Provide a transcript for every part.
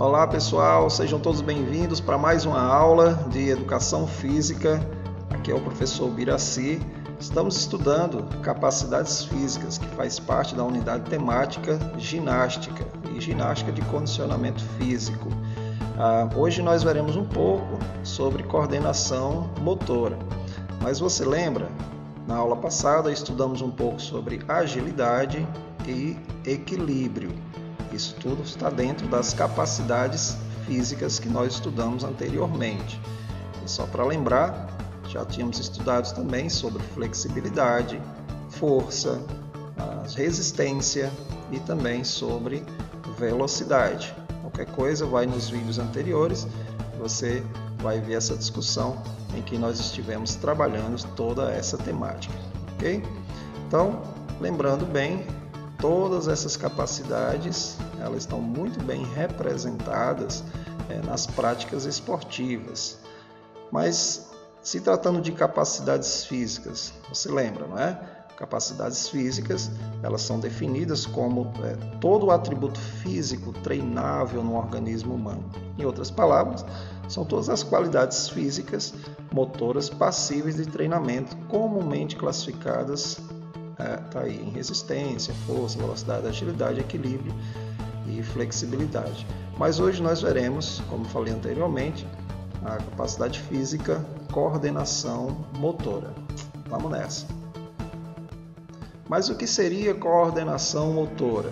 Olá pessoal, sejam todos bem-vindos para mais uma aula de Educação Física. Aqui é o professor Biraci. Estamos estudando capacidades físicas, que faz parte da unidade temática ginástica e ginástica de condicionamento físico. Hoje nós veremos um pouco sobre coordenação motora. Mas você lembra? Na aula passada estudamos um pouco sobre agilidade e equilíbrio. Isso tudo está dentro das capacidades físicas que nós estudamos anteriormente. E só para lembrar, já tínhamos estudado também sobre flexibilidade, força, resistência e também sobre velocidade. Qualquer coisa, vai nos vídeos anteriores, você vai ver essa discussão em que nós estivemos trabalhando toda essa temática, ok? Então, lembrando bem, todas essas capacidades, elas estão muito bem representadas nas práticas esportivas. Mas, se tratando de capacidades físicas, você lembra, não é? Capacidades físicas, elas são definidas como todo o atributo físico treinável no organismo humano. Em outras palavras, são todas as qualidades físicas motoras passíveis de treinamento, comumente classificadas tá aí, em resistência, força, velocidade, agilidade, equilíbrio e flexibilidade. Mas hoje nós veremos, como falei anteriormente, a capacidade física, coordenação motora. Vamos nessa. Mas o que seria coordenação motora?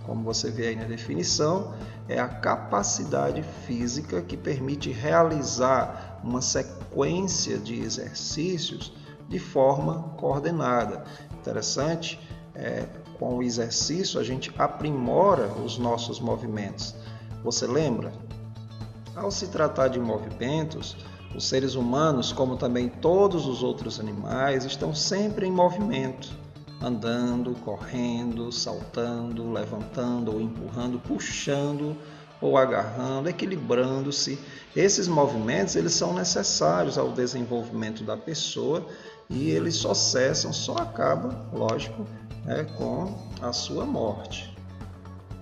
Como você vê aí na definição, é a capacidade física que permite realizar uma sequência de exercícios de forma coordenada. Interessante, com o exercício a gente aprimora os nossos movimentos. Você lembra? Ao se tratar de movimentos, os seres humanos, como também todos os outros animais, estão sempre em movimento, andando, correndo, saltando, levantando ou empurrando, puxando ou agarrando, equilibrando-se. Esses movimentos eles são necessários ao desenvolvimento da pessoa e eles só cessam, só acabam, lógico, com a sua morte.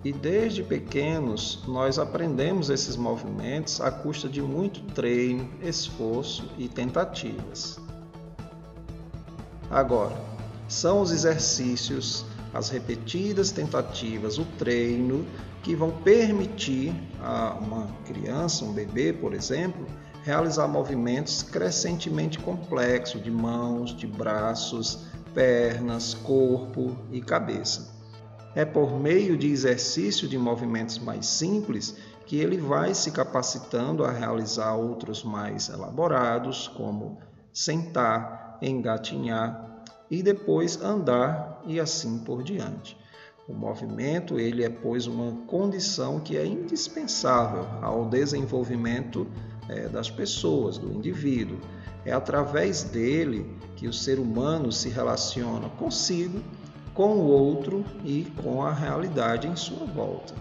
E desde pequenos nós aprendemos esses movimentos à custa de muito treino, esforço e tentativas. Agora, são os exercícios, as repetidas tentativas, o treino, que vão permitir a uma criança, um bebê, por exemplo, realizar movimentos crescentemente complexos de mãos, de braços, pernas, corpo e cabeça. É por meio de exercício de movimentos mais simples que ele vai se capacitando a realizar outros mais elaborados, como sentar, engatinhar e depois andar e assim por diante. O movimento ele é, pois, uma condição que é indispensável ao desenvolvimento das pessoas, do indivíduo. É através dele que o ser humano se relaciona consigo, com o outro e com a realidade em sua volta.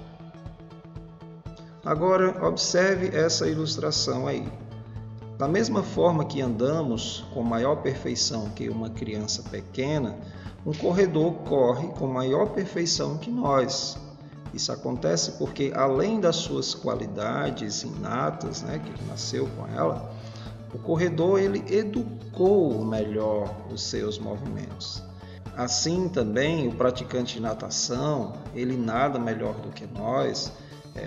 Agora, observe essa ilustração aí. Da mesma forma que andamos com maior perfeição que uma criança pequena, um corredor corre com maior perfeição que nós. Isso acontece porque, além das suas qualidades inatas, que ele nasceu com ela, o corredor ele educou melhor os seus movimentos. Assim também, o praticante de natação, ele nada melhor do que nós,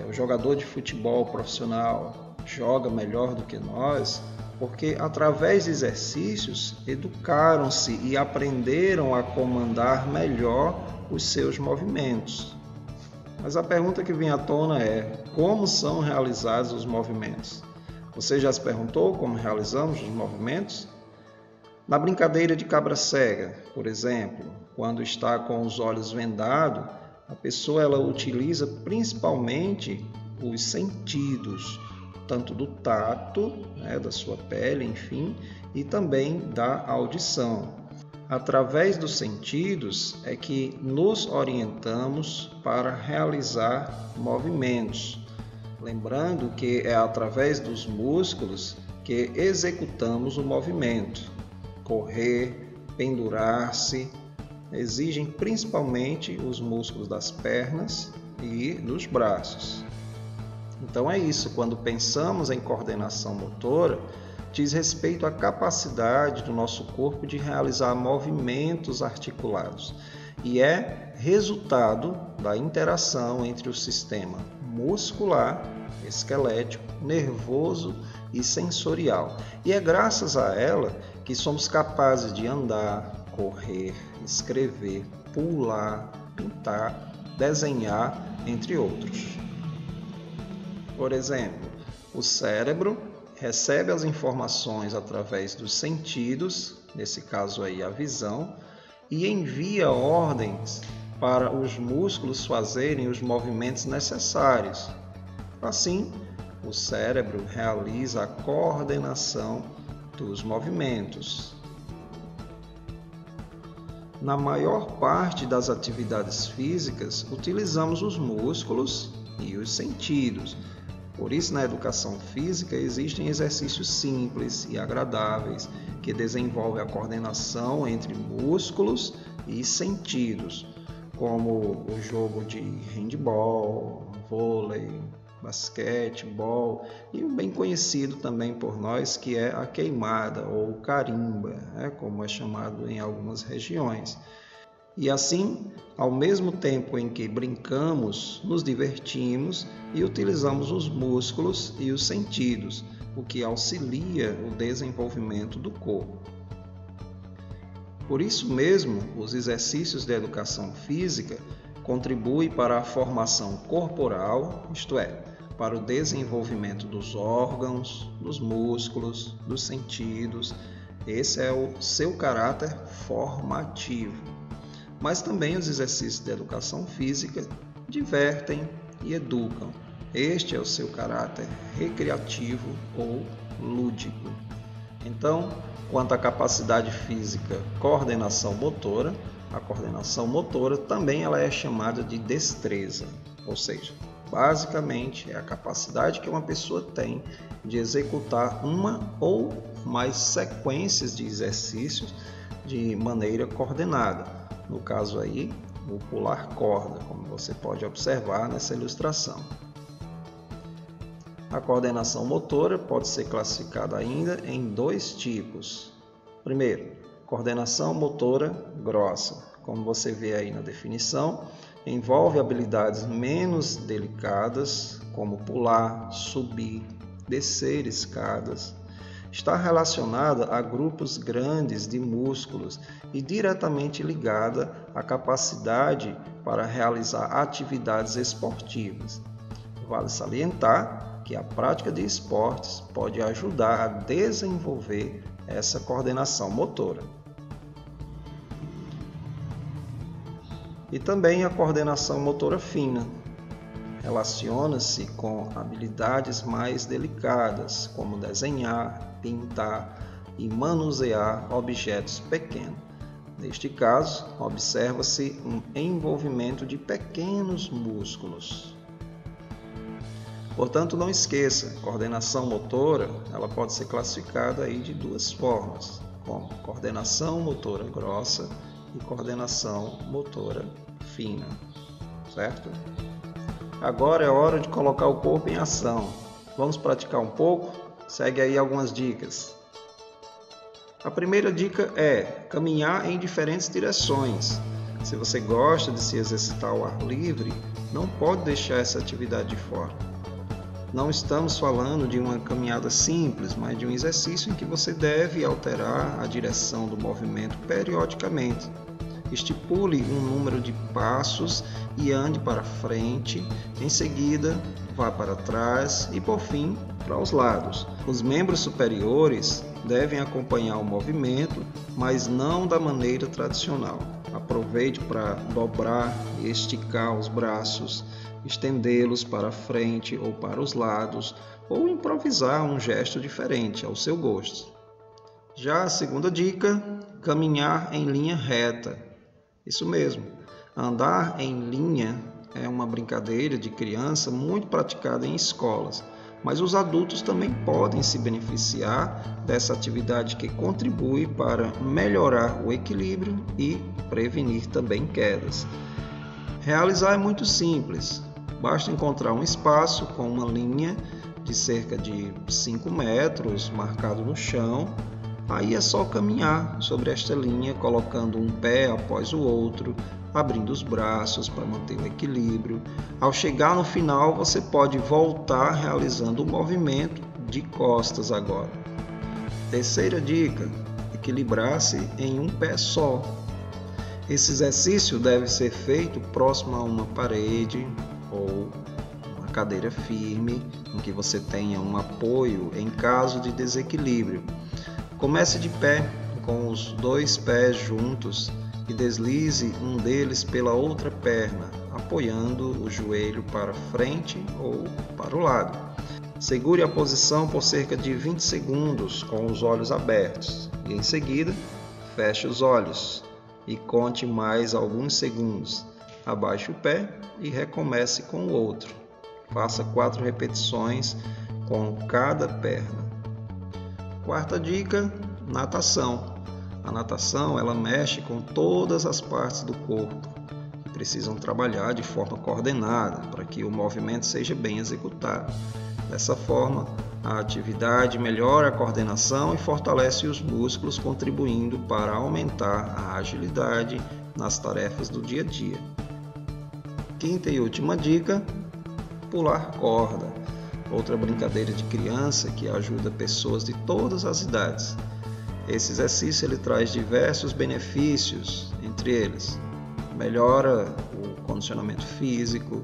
o jogador de futebol profissional joga melhor do que nós, porque através de exercícios educaram-se e aprenderam a comandar melhor os seus movimentos. Mas a pergunta que vem à tona é: como são realizados os movimentos? Você já se perguntou como realizamos os movimentos? Na brincadeira de cabra cega, por exemplo, quando está com os olhos vendados, a pessoa ela utiliza principalmente os sentidos, tanto do tato, da sua pele, enfim, e também da audição. Através dos sentidos é que nos orientamos para realizar movimentos. Lembrando que é através dos músculos que executamos o movimento. Correr, pendurar-se, exigem principalmente os músculos das pernas e dos braços. Então é isso, quando pensamos em coordenação motora, diz respeito à capacidade do nosso corpo de realizar movimentos articulados e é resultado da interação entre o sistema muscular, esquelético, nervoso e sensorial. E é graças a ela que somos capazes de andar, correr, escrever, pular, pintar, desenhar, entre outros. Por exemplo, o cérebro recebe as informações através dos sentidos, nesse caso aí a visão, e envia ordens para os músculos fazerem os movimentos necessários. Assim, o cérebro realiza a coordenação dos movimentos. Na maior parte das atividades físicas, utilizamos os músculos e os sentidos. Por isso, na educação física, existem exercícios simples e agradáveis que desenvolvem a coordenação entre músculos e sentidos, como o jogo de handebol, vôlei, basquetebol e um bem conhecido também por nós que é a queimada ou carimba, como é chamado em algumas regiões. E assim, ao mesmo tempo em que brincamos, nos divertimos e utilizamos os músculos e os sentidos, o que auxilia o desenvolvimento do corpo. Por isso mesmo, os exercícios de educação física contribuem para a formação corporal, isto é, para o desenvolvimento dos órgãos, dos músculos, dos sentidos. Esse é o seu caráter formativo. Mas também os exercícios de educação física divertem e educam. Este é o seu caráter recreativo ou lúdico. Então, quanto à capacidade física, coordenação motora, a coordenação motora também ela é chamada de destreza, ou seja, basicamente é a capacidade que uma pessoa tem de executar uma ou mais sequências de exercícios de maneira coordenada. No caso aí, o pular corda, como você pode observar nessa ilustração. A coordenação motora pode ser classificada ainda em dois tipos. Primeiro, coordenação motora grossa. Como você vê aí na definição, envolve habilidades menos delicadas, como pular, subir, descer escadas. Está relacionada a grupos grandes de músculos e diretamente ligada à capacidade para realizar atividades esportivas. Vale salientar que a prática de esportes pode ajudar a desenvolver essa coordenação motora. E também a coordenação motora fina. Relaciona-se com habilidades mais delicadas, como desenhar, pintar e manusear objetos pequenos. Neste caso, observa-se um envolvimento de pequenos músculos. Portanto, não esqueça, coordenação motora ela pode ser classificada aí de duas formas, como coordenação motora grossa e coordenação motora fina, certo? Agora é hora de colocar o corpo em ação. Vamos praticar um pouco? Segue aí algumas dicas. A primeira dica é caminhar em diferentes direções. Se você gosta de se exercitar ao ar livre, não pode deixar essa atividade de fora. Não estamos falando de uma caminhada simples, mas de um exercício em que você deve alterar a direção do movimento periodicamente. Estipule um número de passos e ande para frente, em seguida vá para trás e por fim para os lados. Os membros superiores devem acompanhar o movimento, mas não da maneira tradicional. Aproveite para dobrar e esticar os braços, estendê-los para frente ou para os lados, ou improvisar um gesto diferente ao seu gosto. Já a segunda dica, caminhar em linha reta. Isso mesmo, andar em linha é uma brincadeira de criança muito praticada em escolas, mas os adultos também podem se beneficiar dessa atividade que contribui para melhorar o equilíbrio e prevenir também quedas. Realizar é muito simples. Basta encontrar um espaço com uma linha de cerca de 5 metros marcado no chão. Aí é só caminhar sobre esta linha, colocando um pé após o outro, abrindo os braços para manter o equilíbrio. Ao chegar no final, você pode voltar realizando o movimento de costas agora. Terceira dica: equilibrar-se em um pé só. Esse exercício deve ser feito próximo a uma parede ou uma cadeira firme, em que você tenha um apoio em caso de desequilíbrio. Comece de pé, com os 2 pés juntos, e deslize um deles pela outra perna, apoiando o joelho para frente ou para o lado. Segure a posição por cerca de 20 segundos com os olhos abertos e em seguida feche os olhos e conte mais alguns segundos. Abaixe o pé e recomece com o outro. Faça 4 repetições com cada perna. Quarta dica: natação. A natação ela mexe com todas as partes do corpo que precisam trabalhar de forma coordenada para que o movimento seja bem executado. Dessa forma, a atividade melhora a coordenação e fortalece os músculos, contribuindo para aumentar a agilidade nas tarefas do dia a dia. Quinta e última dica: pular corda. Outra brincadeira de criança que ajuda pessoas de todas as idades. Esse exercício ele traz diversos benefícios, entre eles: melhora o condicionamento físico,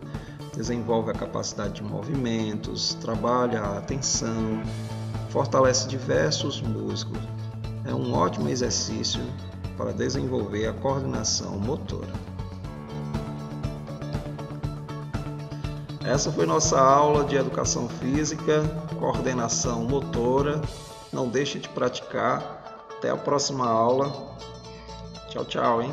desenvolve a capacidade de movimentos, trabalha a atenção, fortalece diversos músculos. É um ótimo exercício para desenvolver a coordenação motora. Essa foi nossa aula de Educação Física, Coordenação Motora. Não deixe de praticar. Até a próxima aula. Tchau, tchau, hein?